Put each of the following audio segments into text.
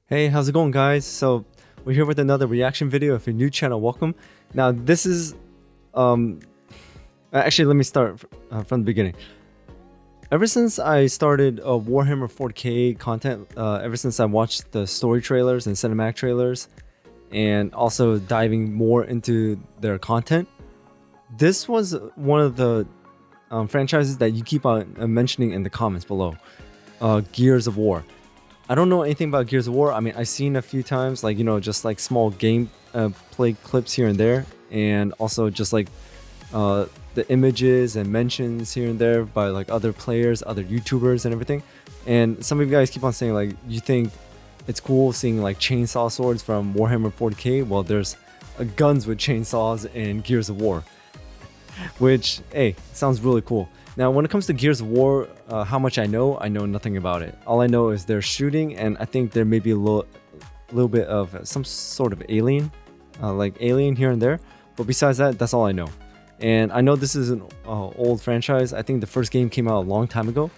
Hey, how's it going, guys? So we're here with another reaction video. If you're new channel, welcome. Now this is actually, let me start from the beginning. Ever since I started Warhammer 40k content, ever since I watched the story trailers and cinematic trailers, and also diving more into their content, this was one of the franchises that you keep on mentioning in the comments below. Gears of War. I don't know anything about Gears of War. I mean, I've seen a few times, like, just like small game play clips here and there, and also just like the images and mentions here and there by like other players, other YouTubers and everything. And some of you guys keep on saying like, you think it's cool seeing like chainsaw swords from Warhammer 40k. Well, there's guns with chainsaws in Gears of War, which, hey, sounds really cool. Now, when it comes to Gears of War, how much I know nothing about it. All I know is they're shooting, and I think there may be a little bit of some sort of alien, like alien here and there. But besides that, that's all I know. And I know this is an old franchise. I think the first game came out a long time ago.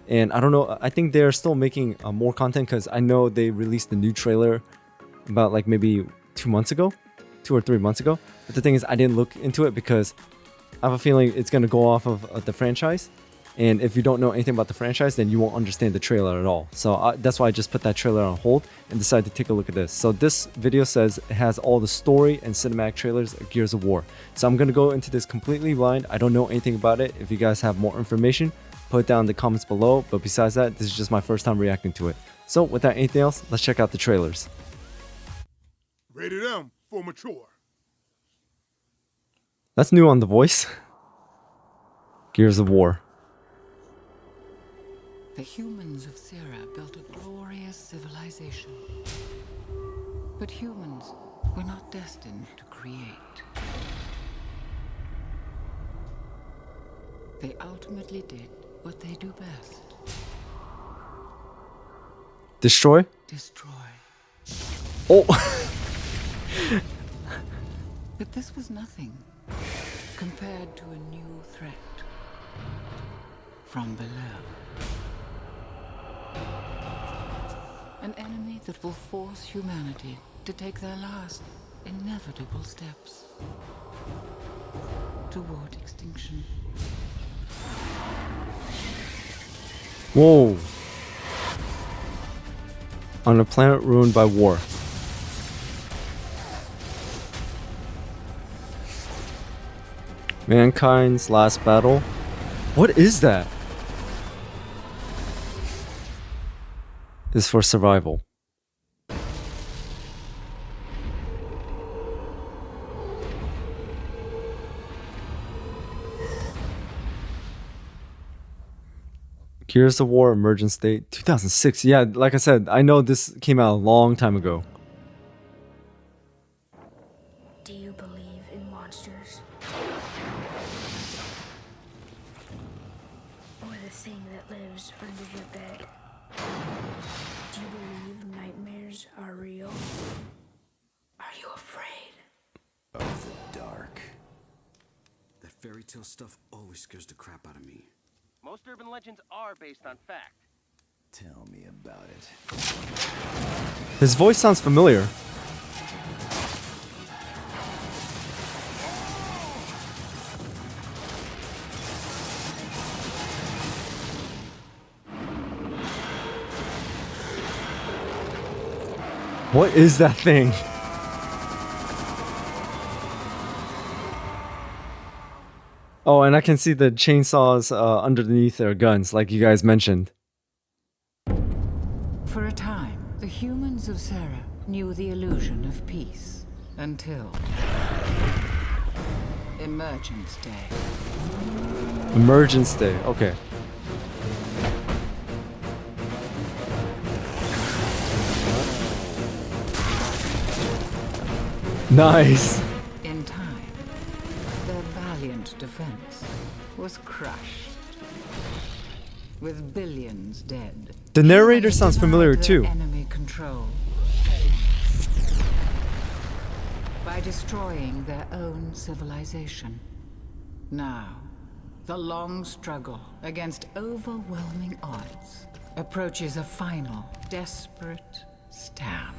And I don't know, I think they're still making more content, because I know they released a new trailer about like maybe 2 or 3 months ago. But the thing is, I didn't look into it because I have a feeling it's going to go off of the franchise. And if you don't know anything about the franchise, then you won't understand the trailer at all. So that's why I just put that trailer on hold and decided to take a look at this. So this video says it has all the story and cinematic trailers of Gears of War. So I'm going to go into this completely blind. I don't know anything about it. If you guys have more information, put it down in the comments below. But besides that, this is just my first time reacting to it. So without anything else, let's check out the trailers. Rated M for mature. That's new on the voice. Gears of War. The humans of Thera built a glorious civilization. But humans were not destined to create. They ultimately did what they do best. Destroy? Destroy. Oh! But this was nothing compared to a new threat from below. An enemy that will force humanity to take their last inevitable steps toward extinction. Whoa. On a planet ruined by war. Mankind's last battle. What is that? Is for survival. Gears of War Emergence date 2006. Yeah, like I said, I know this came out a long time ago. Do you believe in monsters? Or the thing that lives under your bed? Do you believe nightmares are real? Are you afraid of the dark? That fairy tale stuff always scares the crap out of me. Most urban legends are based on fact. Tell me about it. His voice sounds familiar. What is that thing? Oh, and I can see the chainsaws underneath their guns, like you guys mentioned. For a time, the humans of Thera knew the illusion of peace until Emergence Day. Emergence Day, okay. Nice. In time, their valiant defense was crushed, with billions dead. The narrator sounds familiar Denied too. their enemy control by destroying their own civilization. Now, the long struggle against overwhelming odds approaches a final, desperate Stab.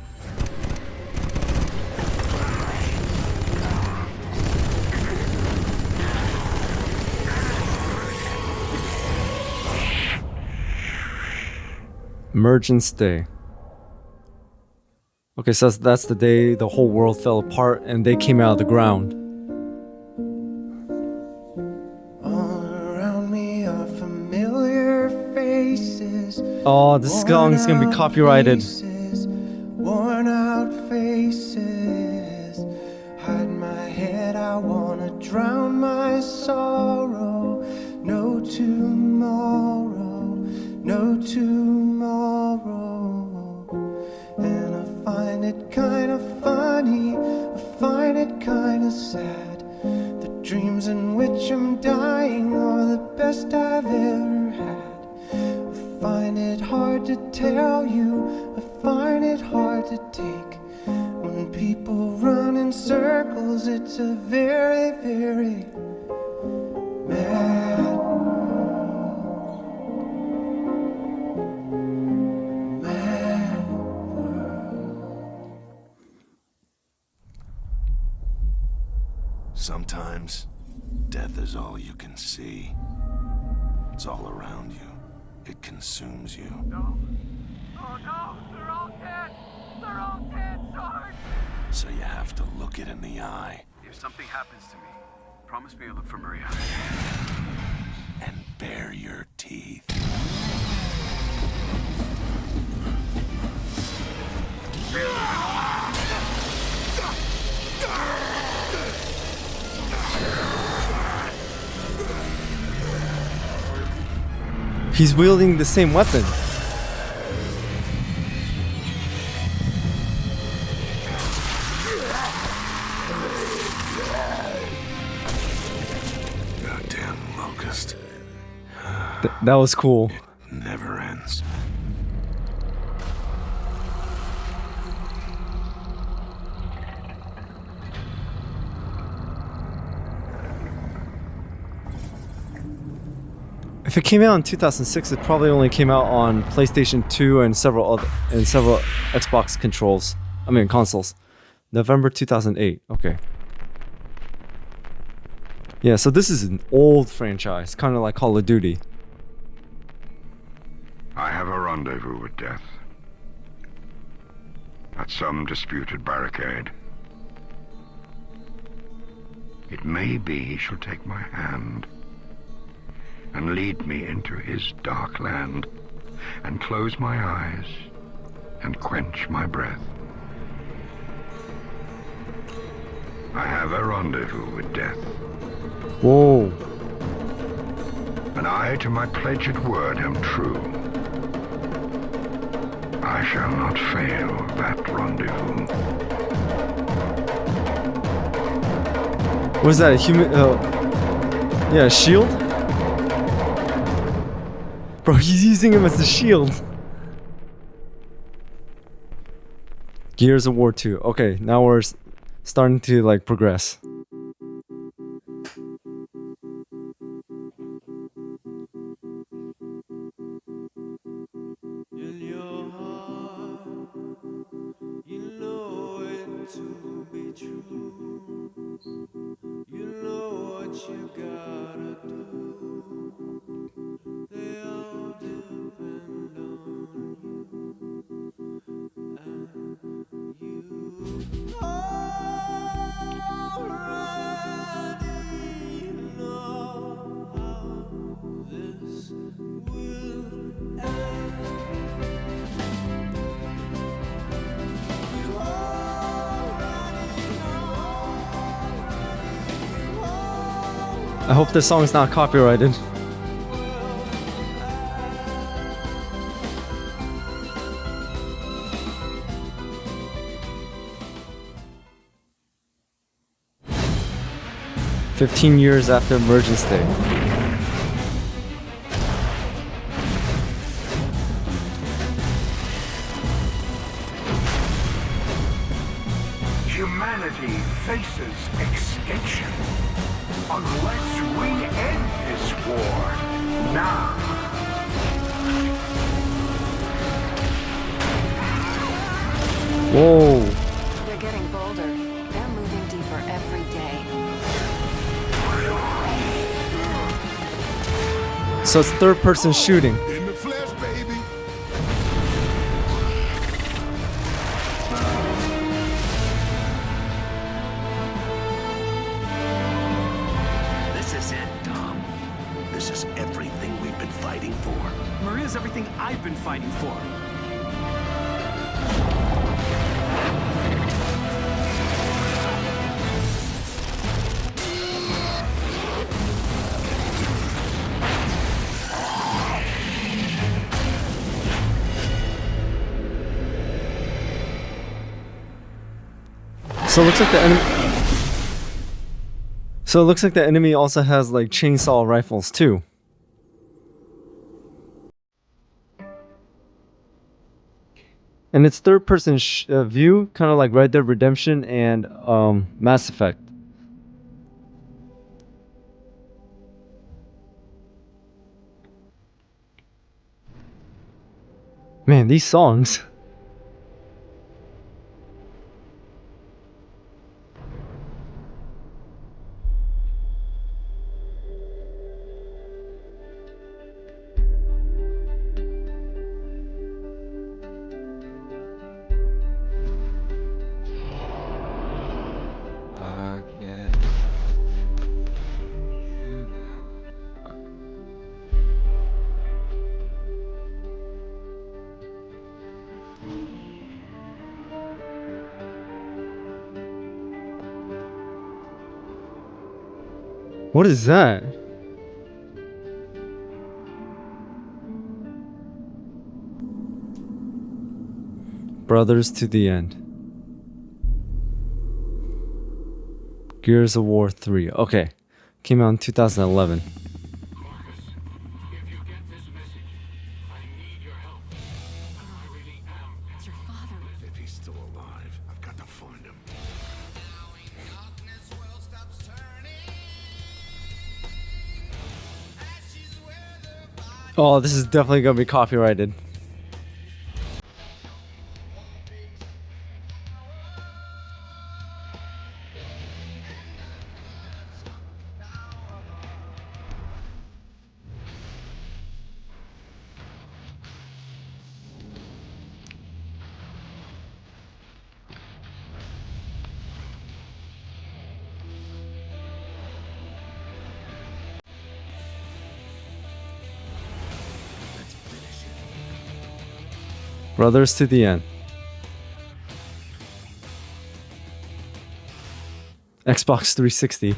Emergence Day. Okay, so that's the day the whole world fell apart and they came out of the ground. All around me are familiar faces. Oh, this song is gonna be copyrighted. Worn out faces. Hide my head, I wanna drown my sorrow. No tomorrow, no tomorrow. And I find it kinda funny, I find it kinda sad. The dreams in which I'm dying are the best I've ever had. I find it hard to tell you, I find it hard to take. When people run in circles, it's a very, very mad world. Mad world. Sometimes, death is all you can see. It's all around you. It consumes you. No. Oh no, they're all dead. They're all dead, Sarge. So you have to look it in the eye If something happens to me, promise me you'll look for Maria. and bare your teeth. He's wielding the same weapon. Goddamn locust. That was cool. Never ends. If it came out in 2006, it probably only came out on PlayStation 2 and several Xbox consoles. November 2008. Okay. Yeah, so this is an old franchise, kind of like Call of Duty. I have a rendezvous with death. At some disputed barricade. It may be he shall take my hand and lead me into his dark land and close my eyes and quench my breath. I have a rendezvous with death, Whoa. and I to my pledged word am true. I shall not fail that rendezvous. Was that a human? Yeah, a shield? Bro, he's using him as a shield. Gears of War 2. Okay, now we're starting to like progress. In your heart, you know it to be true. You know what you gotta do. They all depend on you. And you already know how this will end. I hope this song is not copyrighted. "15 years after Emergence Day." Humanity faces extinction unless we end this war now. Whoa. They're getting bolder. They're moving deeper every day. So it's third-person shooting. In the flesh, baby. This is it, Dom. This is everything we've been fighting for. Maria's everything I've been fighting for. So it looks like the enemy. So it looks like the enemy also has like chainsaw rifles too. And it's third-person view, kind of like Red Dead Redemption and Mass Effect. Man, these songs. What is that? Brothers to the End. Gears of War 3. Okay. Came out in 2011. If he's still alive, I've got to find him. Oh, this is definitely gonna be copyrighted. Brothers to the End. Xbox 360.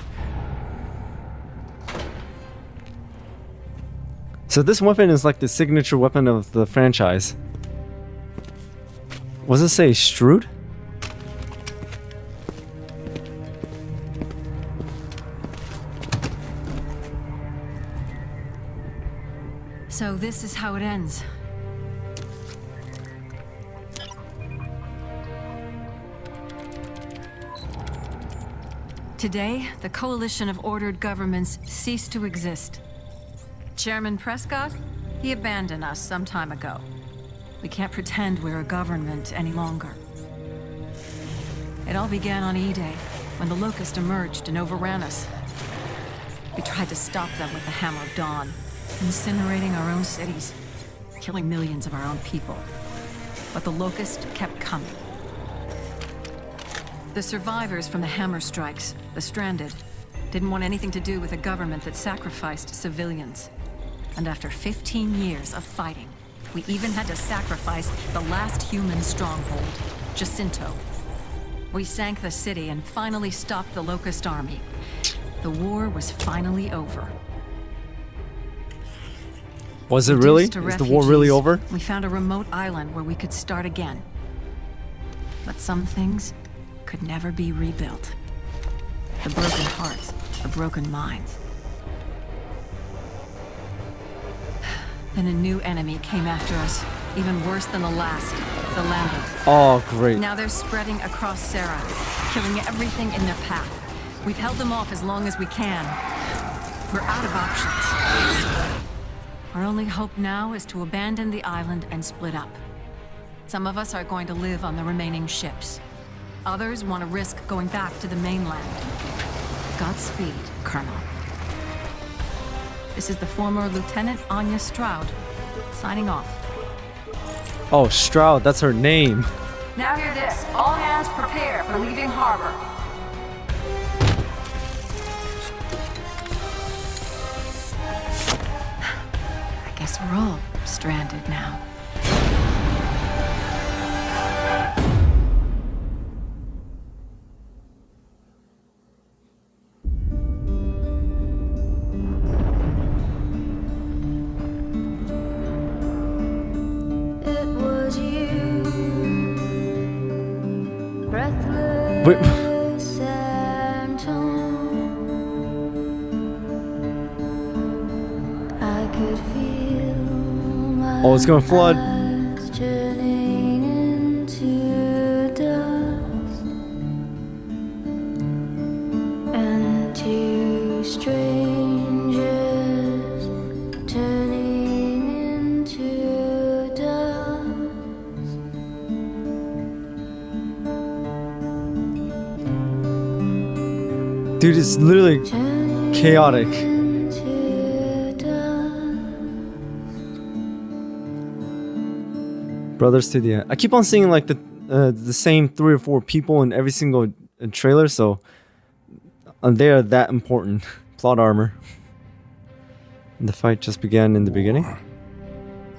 So this weapon is like the signature weapon of the franchise. Was it say Strud? So this is how it ends. Today, the coalition of ordered governments ceased to exist. Chairman Prescott, he abandoned us some time ago. We can't pretend we're a government any longer. It all began on E-Day, when the Locust emerged and overran us. We tried to stop them with the Hammer of Dawn, incinerating our own cities, killing millions of our own people. But the Locust kept coming. The survivors from the hammer strikes, the stranded, didn't want anything to do with a government that sacrificed civilians. And after 15 years of fighting, we even had to sacrifice the last human stronghold, Jacinto. We sank the city and finally stopped the Locust army. The war was finally over. Was it really? Reduced to Is the war really refugees, over? We found a remote island where we could start again. But some things could never be rebuilt. The broken hearts, the broken minds. Then a new enemy came after us, even worse than the last, the Lambent. Oh, great. Now they're spreading across Sarah, killing everything in their path. We've held them off as long as we can. We're out of options. Our only hope now is to abandon the island and split up. Some of us are going to live on the remaining ships. Others want to risk going back to the mainland. Godspeed, Colonel. This is the former Lieutenant Anya Stroud, signing off. Oh, Stroud, that's her name. Now hear this. All hands prepare for leaving harbor. I guess we're all stranded now. It was you, breathless Wait. and torn. I could feel my Oh, it's gonna flood. eyes turning into dust, and two strangers turning into dust. Dude, it's literally chaotic. Brothers to the end. I keep on seeing like the same 3 or 4 people in every single trailer, so they are that important. Plot armor. And the fight just began in the beginning.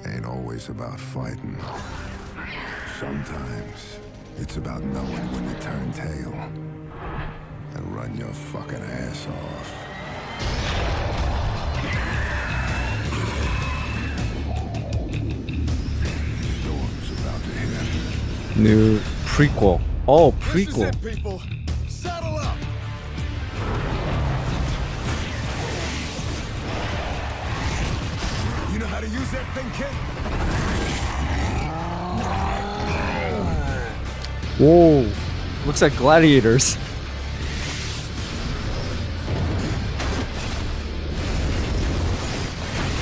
Ain't always about fighting. Sometimes it's about knowing when to turn tail and run your fucking ass off. Storm's about to hit. New prequel. Oh, This is prequel. it, people. Saddle up. You know how to use that thing, kid? Whoa. Looks like gladiators.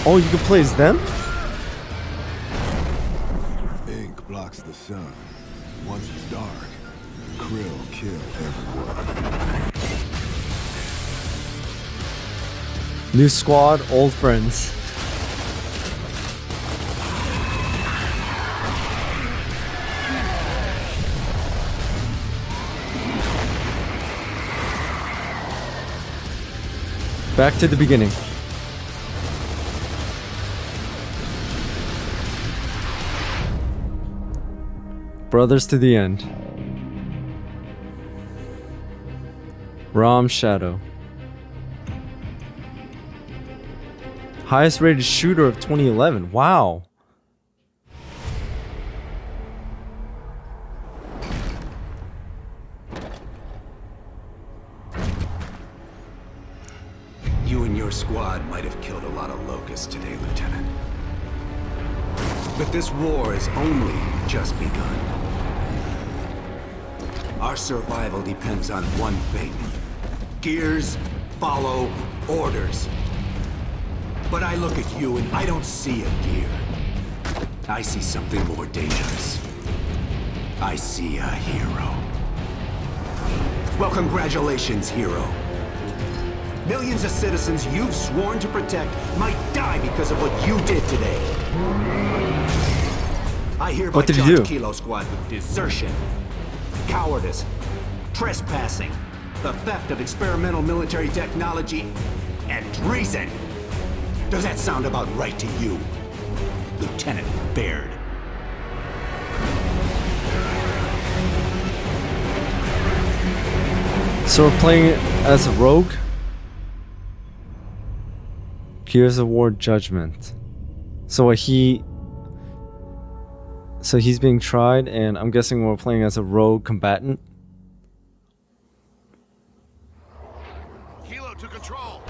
Oh, you can play as them? Ink blocks the sun. Once it's dark, the krill kill everyone. New squad, old friends. Back to the beginning. Brothers to the end. Rom Shadow. Highest rated shooter of 2011. Wow. You and your squad might have killed a lot of locusts today, Lieutenant. But this war has only just begun. Our survival depends on one thing. Gears follow orders. But I look at you and I don't see a gear. I see something more dangerous. I see a hero. Well, congratulations, hero. Millions of citizens you've sworn to protect might die because of what you did today. I hereby What did you charge do? Kilo Squad with desertion, cowardice, trespassing, the theft of experimental military technology, and treason. Does that sound about right to you, Lieutenant Baird? So we're playing as a rogue? Gears of War Judgment. So he's being tried, and I'm guessing we're playing as a rogue combatant. Kilo to control.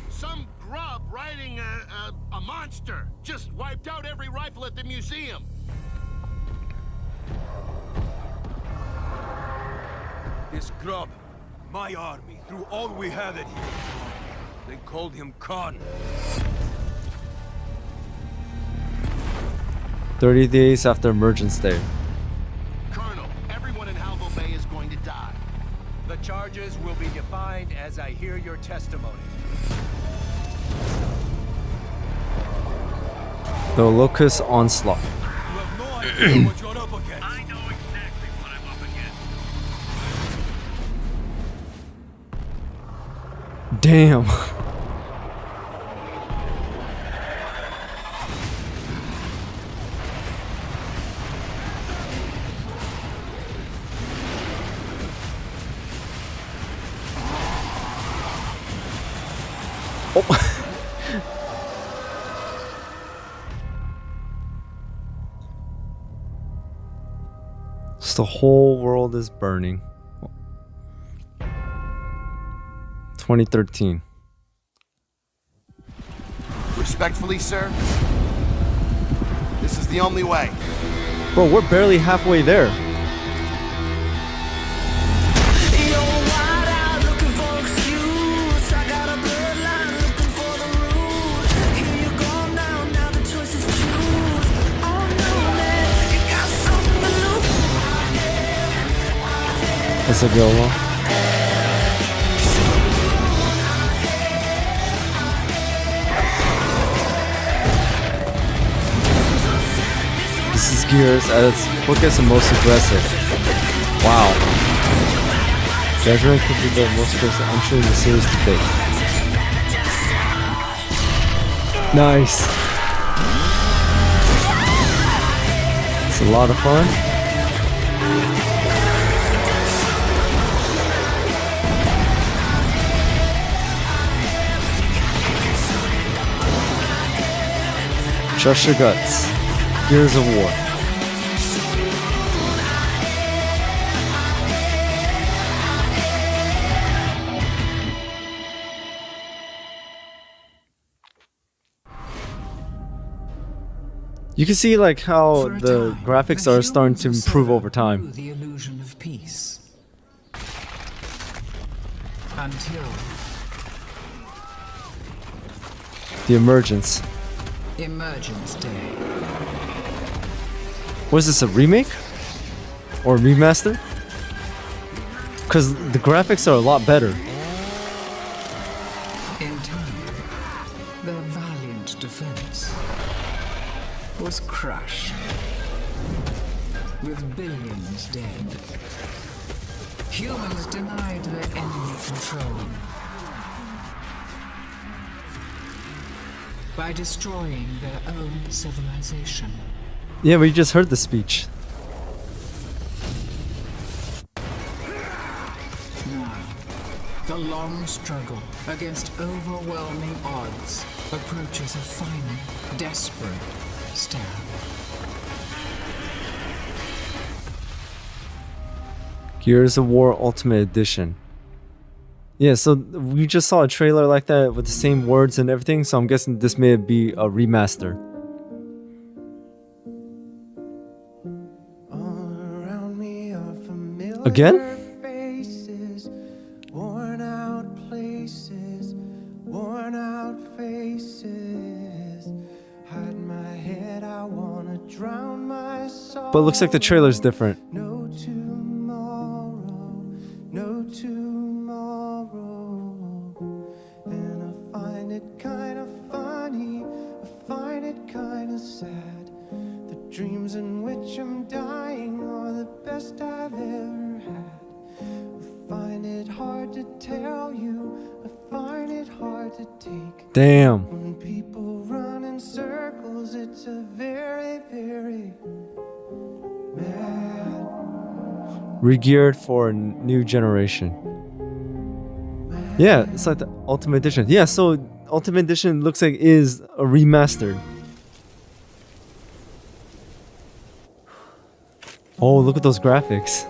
Some grub riding a monster just wiped out every rifle at the museum. This grub, my army, threw all we had at him. They called him Khan. 30 days after Emergence Day. Colonel, everyone in Halvo Bay is going to die. The charges will be defined as I hear your testimony. The Locust Onslaught. You have no idea what you're up against. I know exactly what I'm up against. Damn. Oh. So the whole world is burning. 2013. Respectfully, sir, this is the only way. Bro, we're barely halfway there. That's a good one. This is Gears at its quickest and most aggressive. Wow. Judgment could be the most aggressive entry in the series to date. Nice. It's a lot of fun. Trust your guts. Gears of War. You can see like how the graphics are starting to improve over time. The illusion of peace. Until The Emergence. Emergence Day. Was this a remake? Or remaster? Because the graphics are a lot better. In time, the valiant defense was crushed, with billions dead. Humans denied their enemy control by destroying their own civilization. Yeah, we just heard the speech. Now, the long struggle against overwhelming odds approaches a final, desperate stand. Gears of War Ultimate Edition. Yeah, so we just saw a trailer like that with the same words and everything, so I'm guessing this may be a remaster. Again? Faces, worn out places, worn out faces. Hide my head, I wanna drown my soul. But it looks like the trailer's different. No tomorrow, no tomorrow. And I find it kind of funny, I find it kind of sad. The dreams in which I'm dying are the best I've ever had. I find it hard to tell you, I find it hard to take. Damn. When people run in circles, it's a very, very mad. Regeared for a new generation. Yeah, it's like the Ultimate Edition. Yeah, so Ultimate Edition looks like is a remastered. Oh, look at those graphics.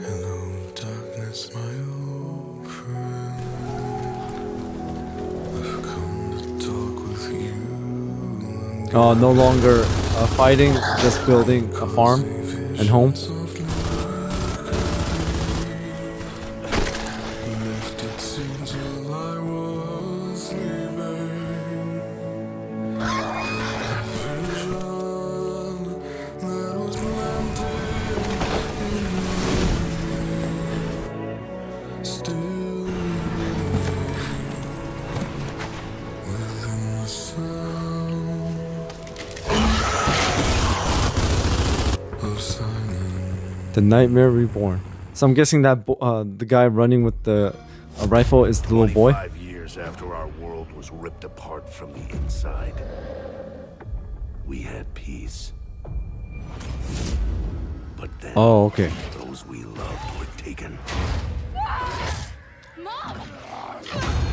Hello, darkness, my old friend. I've come to talk with you. No longer fighting, just building a farm and home. Left it since while I was sleeping. The Nightmare Reborn. So I'm guessing that the guy running with the rifle is the little boy. 25 years after our world was ripped apart from the inside, we had peace. But then, okay. those we loved were taken. Mom!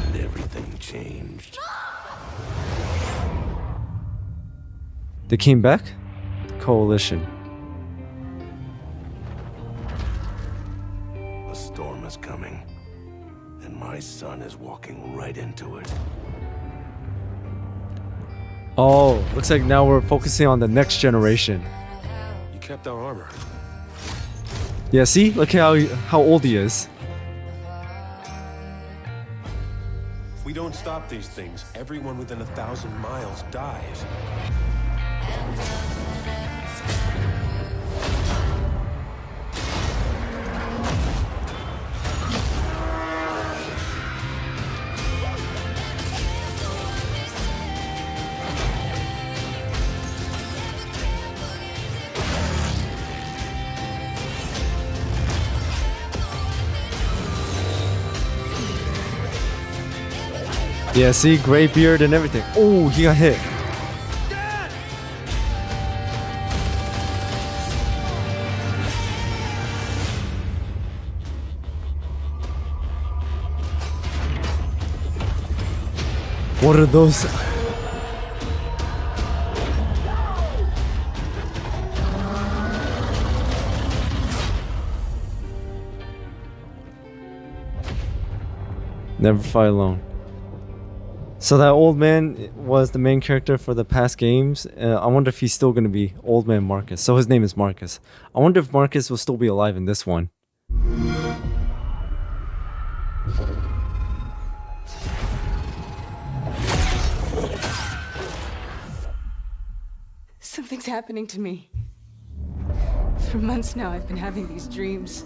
And everything changed. They came back? The Coalition. A storm is coming, and my son is walking right into it. Oh, looks like now we're focusing on the next generation. You kept our armor. Yeah, see? Look how old he is. If we don't stop these things, everyone within 1,000 miles dies. Yeah, see? Gray beard and everything. Oh, he got hit. What are those? Never fight alone. So that old man was the main character for the past games. I wonder if he's still going to be Old Man Marcus. So his name is Marcus. I wonder if Marcus will still be alive in this one. Something's happening to me. For months now, I've been having these dreams.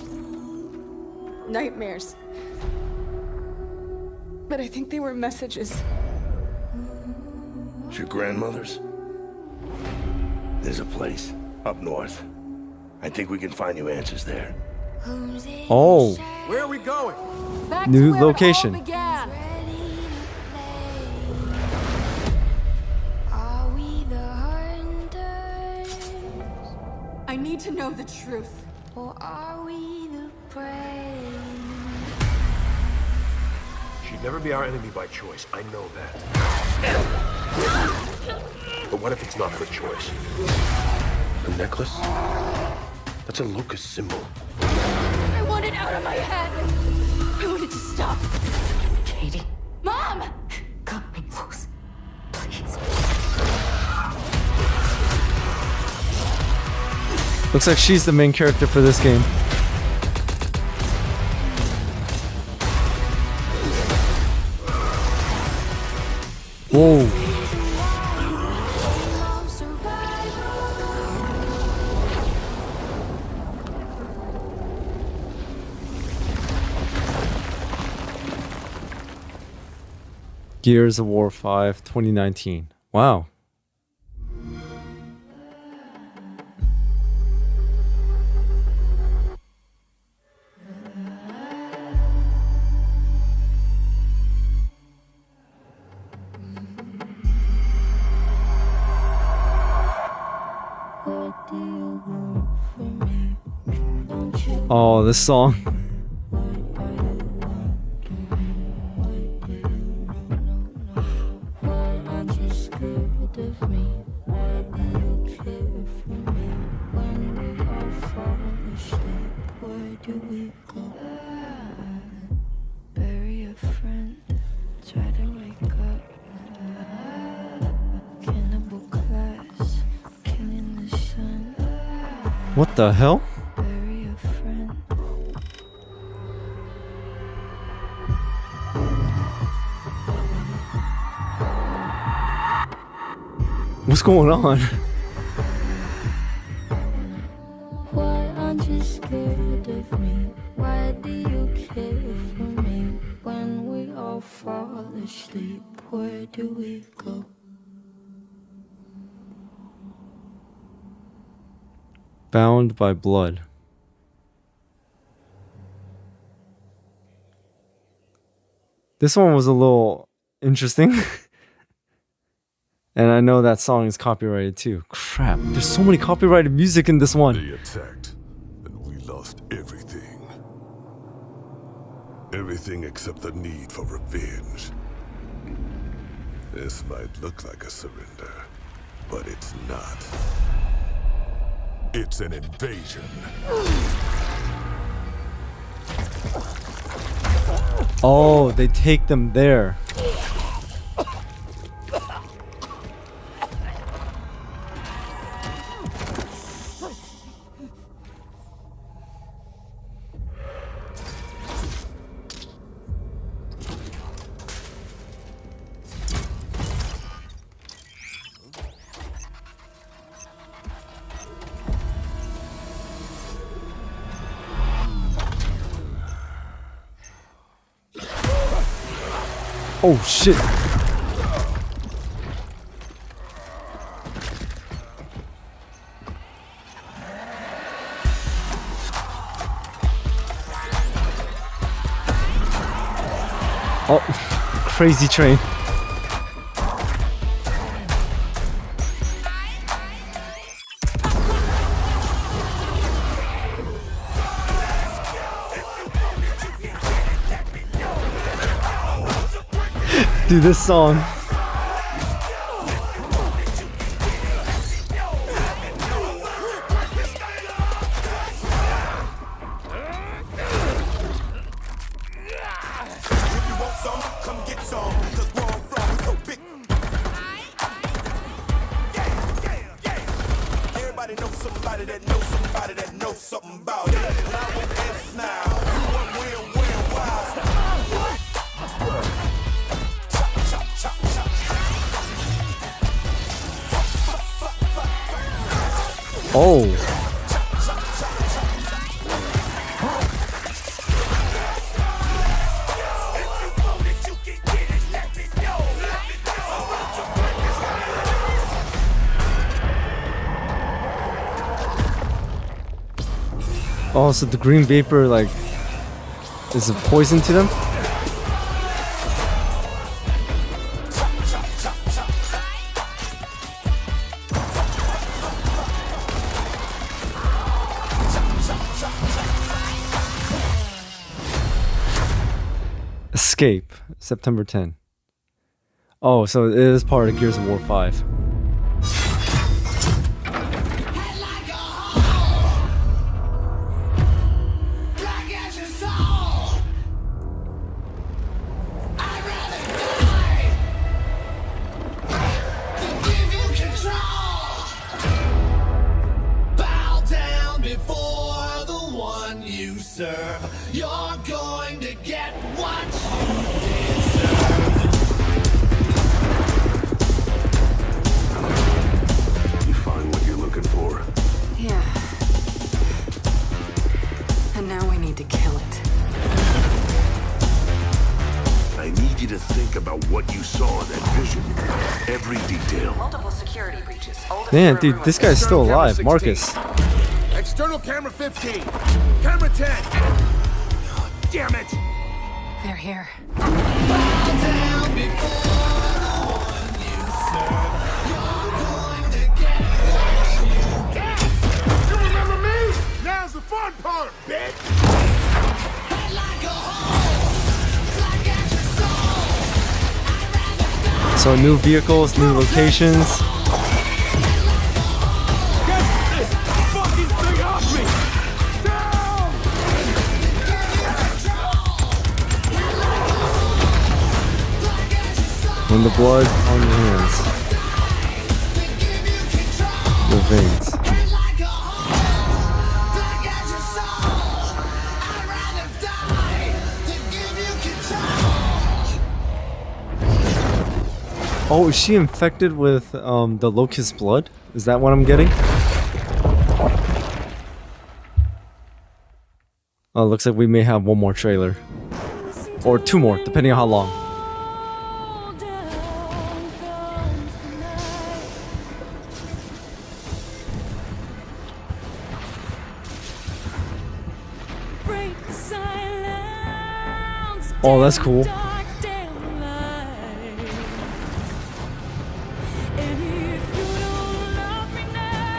Nightmares. But I think they were messages. It's your grandmother's? There's a place up north. I think we can find you answers there. Oh. Where are we going? Back New to where location. It all began. I need to know the truth. Or are we the prey? She'd never be our enemy by choice. I know that. But what if it's not her choice? The necklace? That's a locust symbol. I want it out of my head. I want it to stop. Katie. Mom! Cut me loose. Please. Looks like she's the main character for this game. Whoa. Gears of War 5 2019. Wow. Oh, this song. Bury a friend, try to wake up. Cannibal class, killing the sun. What the hell? Bury a friend. What's going on? Why aren't you scared of me? Why do you care for me? When we all fall asleep, where do we go? Bound by blood. This one was a little interesting. And I know that song is copyrighted too. Crap, there's so many copyrighted music in this one. They attacked, and we lost everything. Everything except the need for revenge. This might look like a surrender, but it's not. It's an invasion. Oh, they take them there. Oh shit. Oh, crazy train. Dude, this song. Everybody knows somebody that knows somebody that knows something about it. And I won't answer now. You want win, why? Oh. Oh, so the green vapor, like, is a poison to them? Escape, September 10. Oh, so it is part of Gears of War 5. You're going to get what you deserve. You find what you're looking for? Yeah. And now we need to kill it. I need you to think about what you saw in that vision. Every detail. Multiple security breaches. Man, dude, this guy's still alive. Marcus. External camera 15. Camera 10. Oh, damn it. They're here. You remember me? Now's the fun part, bitch. So new vehicles, new locations. When the blood on your hands, your veins. Oh, is she infected with the locust blood? Is that what I'm getting? Oh, looks like we may have one more trailer. Or two more, depending on how long. Oh, that's cool.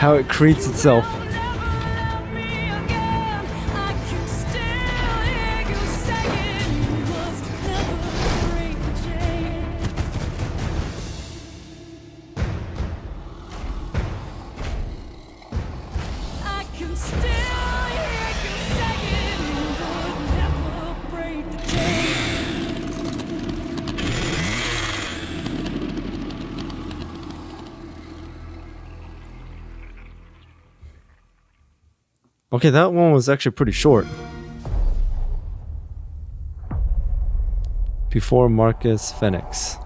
how it creates itself. Okay, that one was actually pretty short. Before Marcus Phoenix.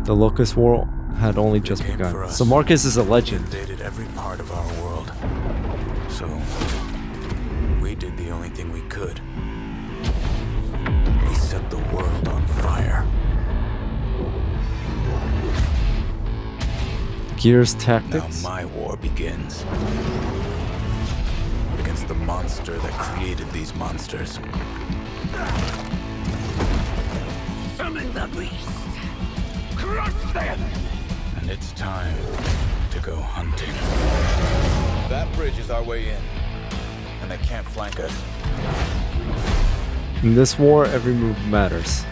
The Locust War had only just begun. So Marcus is a legend. Invaded every part of our world. So we did the only thing we could. We set the world on fire. Gears Tactics. Now my war begins. Against the monster that created these monsters. Summon the beast! Crush them! And it's time to go hunting. That bridge is our way in, and they can't flank us. In this war, every move matters.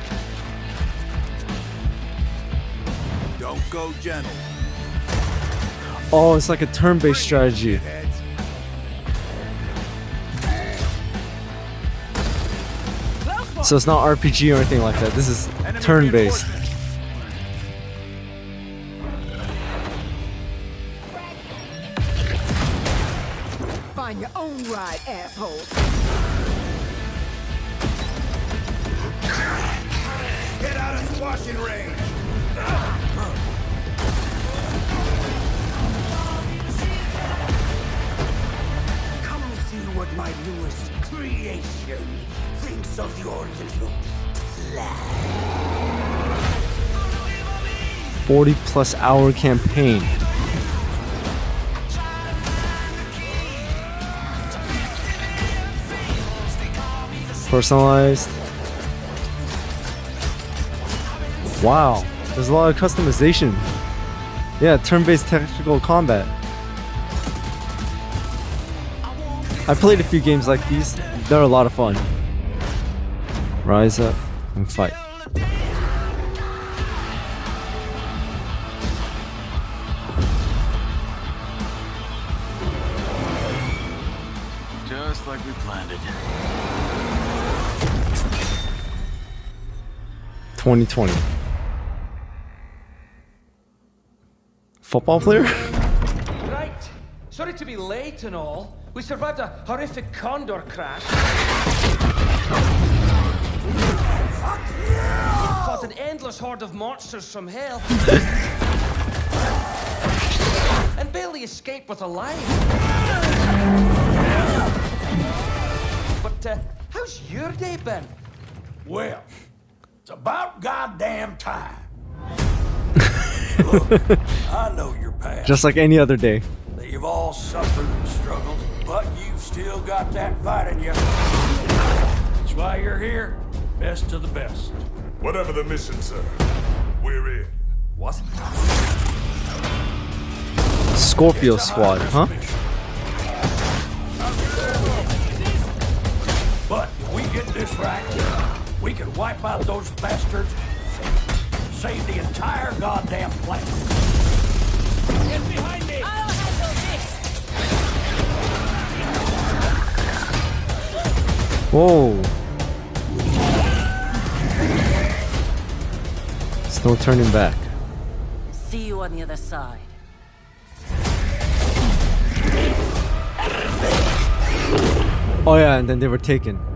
Don't go gentle. Oh, it's like a turn-based strategy. So it's not RPG or anything like that. This is turn-based. Find your own ride, asshole. Get out of squashing range! Come see what my newest creation thinks of your little plan. 40+ hour campaign. Personalized. Wow, there's a lot of customization. Yeah, turn-based tactical combat. I played a few games like these. They're a lot of fun. Rise up and fight. Just like we planned it. 2020. Football player? Right. Sorry to be late and all. We survived a horrific condor crash. Fought an endless horde of monsters from hell. And barely escaped with a life. But how's your day been? Well, it's about goddamn time. Look, I know your past. Just like any other day. That you've all suffered and struggled, but you've still got that fight in you. That's why you're here. Best of the best. Whatever the mission, sir, we're in. What? Scorpio Squad, huh? But if we get this right, we can wipe out those bastards, save the entire goddamn planet. Get behind me! I'll handle this! Whoa. There's no turning back. See you on the other side. Oh yeah, and then they were taken. What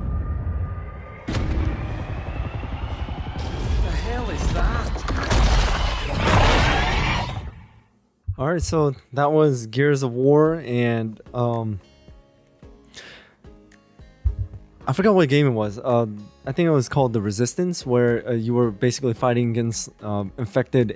the hell is that? Alright, so that was Gears of War, and I forgot what game it was. I think it was called The Resistance, where you were basically fighting against infected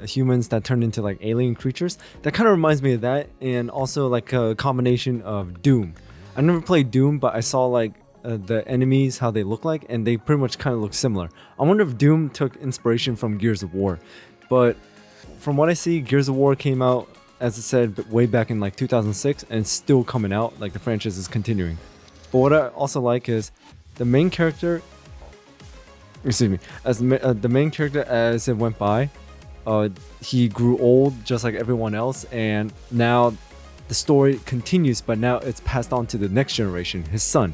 humans that turned into like alien creatures. That kind of reminds me of that, and also like a combination of Doom. I never played Doom, but I saw like the enemies, how they look like, and they pretty much kind of look similar. I wonder if Doom took inspiration from Gears of War, but from what I see, Gears of War came out as I said, way back in like 2006, and it's still coming out. Like the franchise is continuing. But what I also like is the main character. Excuse me. The main character, as it went by, he grew old just like everyone else, and now the story continues, but now it's passed on to the next generation, his son.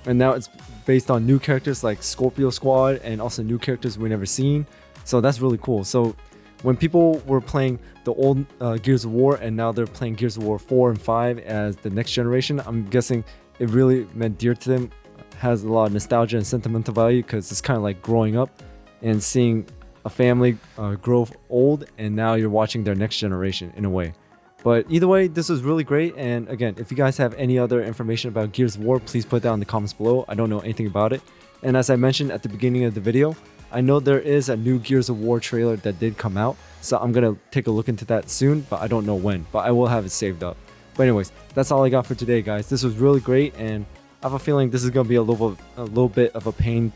And now it's based on new characters like Scorpio Squad and also new characters we never seen. So that's really cool. So when people were playing the old Gears of War and now they're playing Gears of War 4 and 5 as the next generation, I'm guessing it really meant dear to them, has a lot of nostalgia and sentimental value, because it's kind of like growing up and seeing a family grow old, and now you're watching their next generation in a way. But either way, this was really great. And again, if you guys have any other information about Gears of War, please put that in the comments below. I don't know anything about it. And as I mentioned at the beginning of the video, I know there is a new Gears of War trailer that did come out, so I'm gonna take a look into that soon, but I don't know when, but I will have it saved up. But anyways, that's all I got for today, guys. This was really great, and I have a feeling this is gonna be a little bit of a pain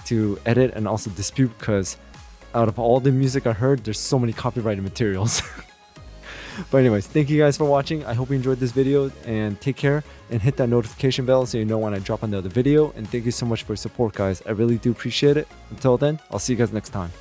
to edit and also dispute, because out of all the music I heard, there's so many copyrighted materials. But anyways, thank you guys for watching. I hope you enjoyed this video, and take care, and hit that notification bell so you know when I drop another video. And thank you so much for your support, guys. I really do appreciate it. Until then, I'll see you guys next time.